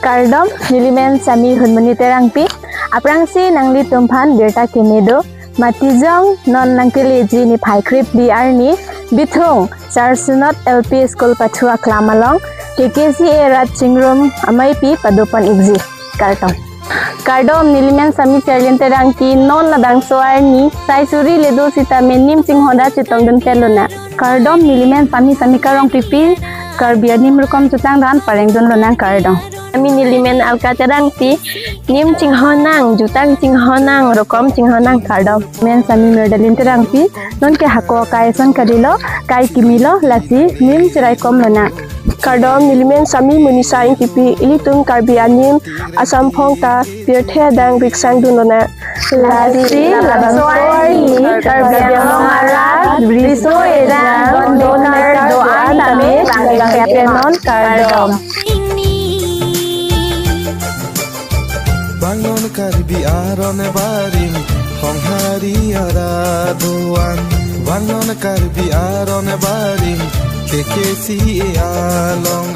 Kardom nilimen sami hunmani terangpi aprangsi nangli tumpan birta kemedo Matijong non nangkili ji niphai krip di arni Bithung Sarsunot LP School Pathua Klamalong KKCA rat Chingrum Ameipi pado ikji Kardom nilimen sami serlian terangki non ladang soarni sai suri ledo sita menim sing honda chitong dan pelona Kardom nilimen sami karong pipi karbiar nim rukom tutang dan pareng don lonang kardom kami nilimen alka terangpi nim cinghonang jutang cinghonang rukom cinghonang kardom men sami merdalin terangpi non ke hako kai son kadilo kai kimilo lasi nim cerai kom lona Kardom nilimen sami munisaing pipi ilitung karbianim asam phongta pirthe dang biksang dunona lasi labangsoari karbianong arat briso era donar doa tame kepenon kardom bangun karbi aron baring hong hari araduan bangun karbi aron baring KKCA long